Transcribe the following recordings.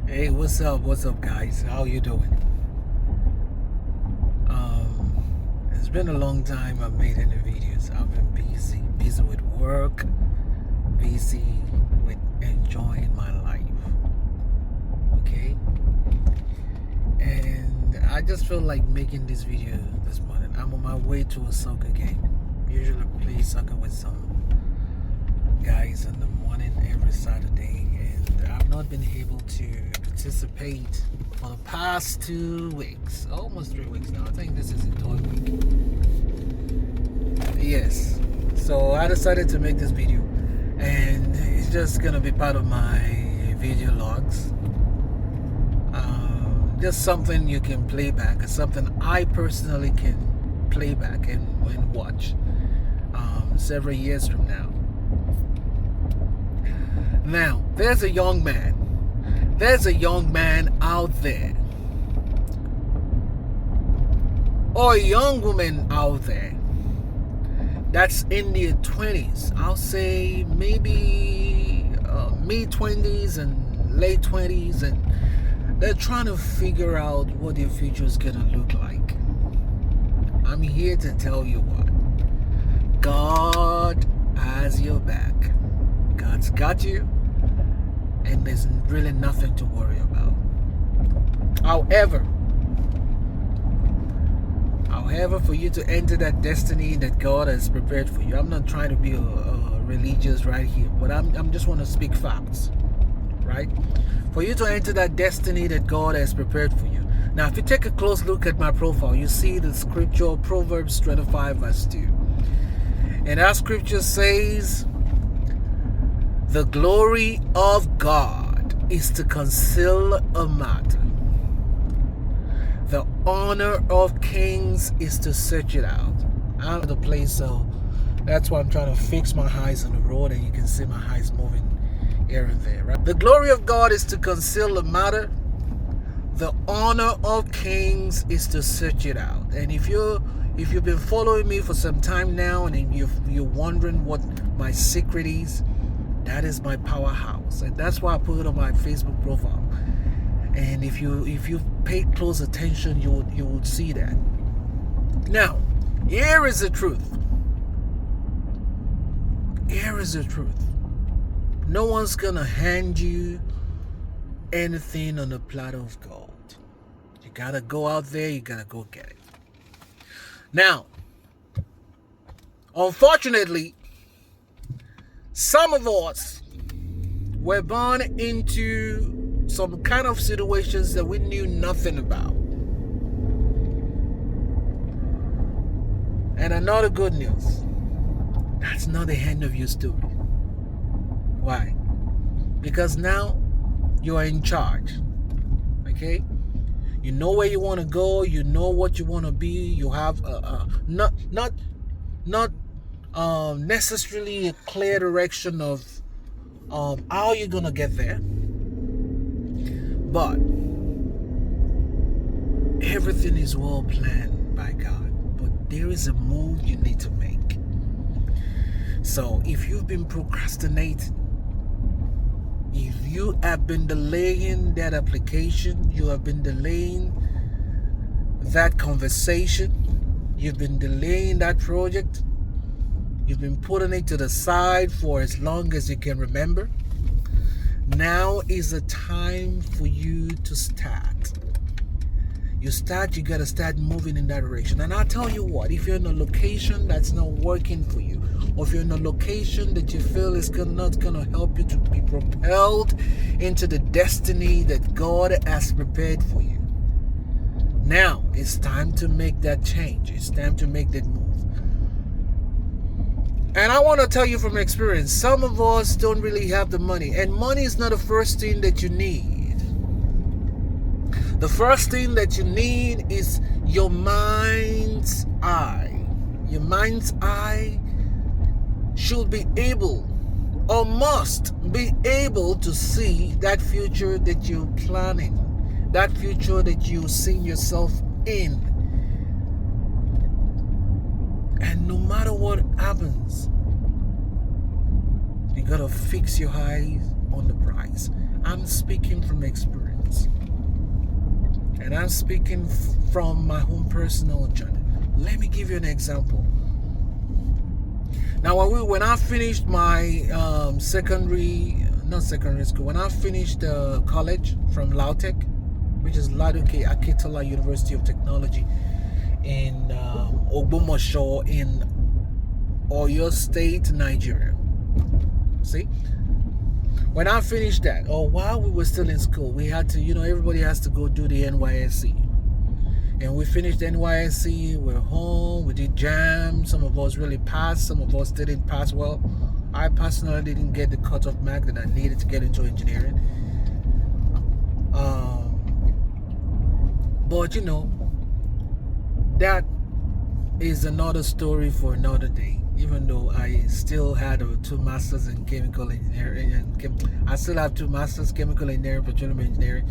Hey, what's up? What's up, guys? How you doing? It's been a long time I've made any videos. I've been busy with work, busy with enjoying my life. Okay? And I just feel like making this video this morning. I'm on my way to a soccer game. Usually play soccer with some guys in the morning every Saturday, and I've not been able to participate for the past 2 weeks, almost 3 weeks now. I think this is the third week. Yes, so I decided to make this video, and it's just gonna be part of my video logs. Just something you can play back, or something I personally can play back and watch several years from now. Now, there's a young man out there, or a young woman out there that's in their 20s. I'll say maybe mid 20s and late 20s, and they're trying to figure out what their future is gonna look like. I'm here to tell you what, God has your back. God's got you, and there's really nothing to worry about. However, for you to enter that destiny that God has prepared for you, I'm not trying to be a religious right here, but I'm just want to speak facts, right? For you to enter that destiny that God has prepared for you. Now, if you take a close look at my profile, you see the scripture, Proverbs 25 verse 2. And that scripture says, the glory of God is to conceal a matter. The honor of kings is to search it out. I'm at the place, so that's why I'm trying to fix my eyes on the road, and you can see my eyes moving here and there. Right? The glory of God is to conceal a matter. The honor of kings is to search it out. And if you've been following me for some time now, and you're wondering what my secret is, that is my powerhouse, and that's why I put it on my Facebook profile. And if you pay close attention, you would see that. Now, here is the truth. Here is the truth. No one's gonna hand you anything on a platter of gold. You gotta go out there. You gotta go get it. Now, unfortunately, some of us were born into some kind of situations that we knew nothing about. And another good news, that's not the end of your story. Why? Because now you are in charge. Okay? You know where you want to go. You know what you want to be. You have not necessarily a clear direction of how you're gonna get there, but everything is well planned by God. But there is a move you need to make. So if you've been procrastinating, if you have been delaying that application, you have been delaying that conversation, you've been delaying that project, you've been putting it to the side for as long as you can remember, now is the time for you to start. You gotta start moving in that direction. And I'll tell you what, if you're in a location that's not working for you, or if you're in a location that you feel is not gonna help you to be propelled into the destiny that God has prepared for you, now it's time to make that change. It's time to make that move. And I want to tell you from experience, some of us don't really have the money. And money is not the first thing that you need. The first thing that you need is your mind's eye. Your mind's eye should be able, or must be able, to see that future that you're planning, that future that you see yourself in. And no matter what happens, you gotta fix your eyes on the prize. I'm speaking from experience. months. And I'm speaking from my own personal journey. Let me give you an example. Now, when I finished my not secondary school, when I finished college from Lautech, which is Ladoke Akitola University of Technology in Ogbomoso in Oyo State, Nigeria. See? When I finished that, or while we were still in school, we had to, everybody has to go do the NYSC. And we finished NYSC, we're home, we did jam. Some of us really passed, some of us didn't pass well. I personally didn't get the cutoff mark that I needed to get into engineering. But that is another story for another day. Even though I still had 2 masters in chemical engineering, and I still have 2 masters chemical engineering, petroleum engineering,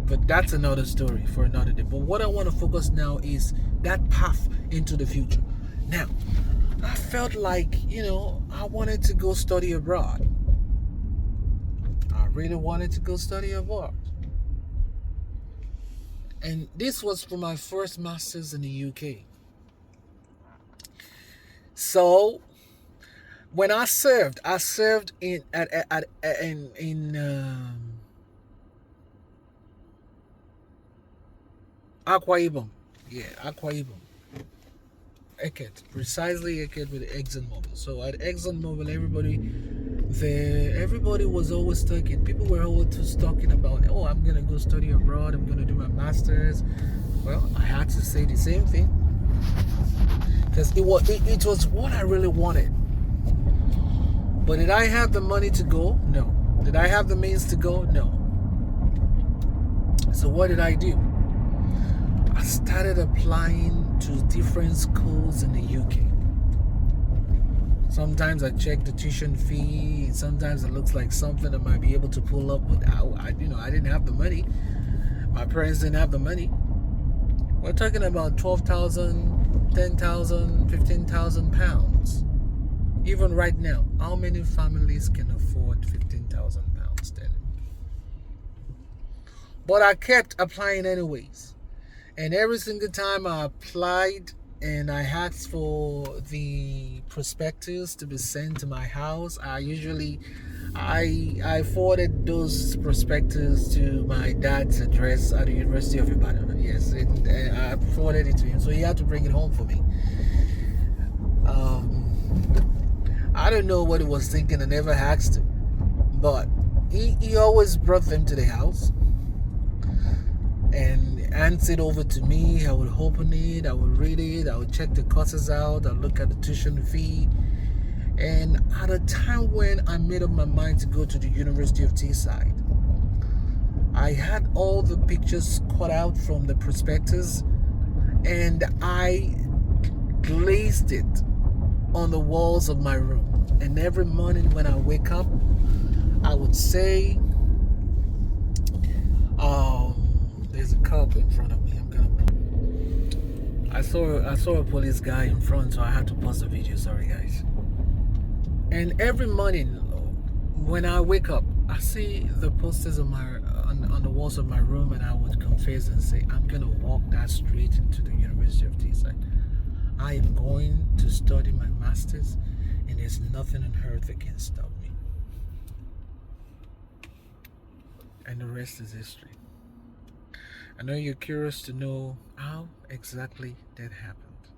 but that's another story for another day. But what I want to focus now is that path into the future. Now, I felt like, I wanted to go study abroad. I really wanted to go study abroad. And this was for my first master's in the UK. So when I served in Akwa Ibom. Yeah, Akwa Ibom. Eket, precisely Eket with ExxonMobil. So at ExxonMobil, everybody was always talking. People were always talking about, oh, I'm gonna go study abroad. I'm gonna do my masters. Well, I had to say the same thing because it was what I really wanted. But did I have the money to go? No. Did I have the means to go? No. So what did I do? I started applying to different schools in the UK. Sometimes I check the tuition fee. Sometimes it looks like something I might be able to pull up, but I didn't have the money. My parents didn't have the money. We're talking about 12,000, 10,000, 15,000 pounds. Even right now, how many families can afford 15,000 pounds then? But I kept applying anyways. And every single time I applied and I asked for the prospectus to be sent to my house, I forwarded those prospectus to my dad's address at the University of Ibadan. Yes, I forwarded it to him, so he had to bring it home for me. I don't know what he was thinking. I never asked him, but he always brought them to the house and hands it over to me. I would open it, I would read it, I would check the courses out, I would look at the tuition fee. And at a time when I made up my mind to go to the University of Teesside, I had all the pictures cut out from the prospectus and I glazed it on the walls of my room. And every morning when I wake up, I would say, there's a cop in front of me. I saw a police guy in front, so I had to pause the video. Sorry, guys. And every morning when I wake up, I see the posters on the walls of my room, and I would confess and say, I'm gonna walk that straight into the University of Teesside. I am going to study my masters, and there's nothing on earth that can stop me. And the rest is history. I know you're curious to know how exactly that happened.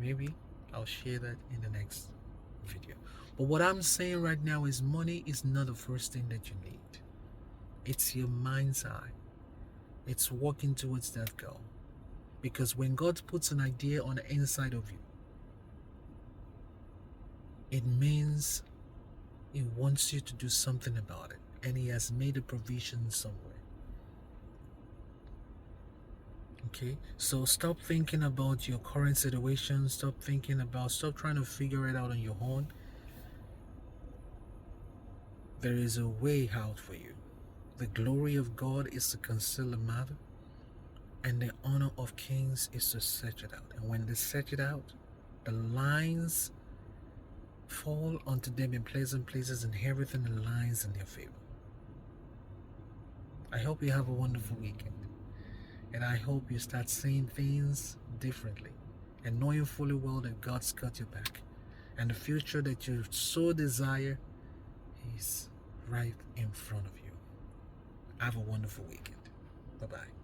Maybe I'll share that in the next video. But what I'm saying right now is money is not the first thing that you need. It's your mind's eye. It's working towards that goal. Because when God puts an idea on the inside of you, it means He wants you to do something about it. And He has made a provision somewhere. Okay, so stop thinking about your current situation. Stop trying to figure it out on your own. There is a way out for you. The glory of God is to conceal a matter, and the honor of kings is to search it out. And when they search it out, the lines fall onto them in pleasant places, and everything aligns in their favor. I hope you have a wonderful weekend. And I hope you start seeing things differently and knowing fully well that God's got your back. And the future that you so desire is right in front of you. Have a wonderful weekend. Bye-bye.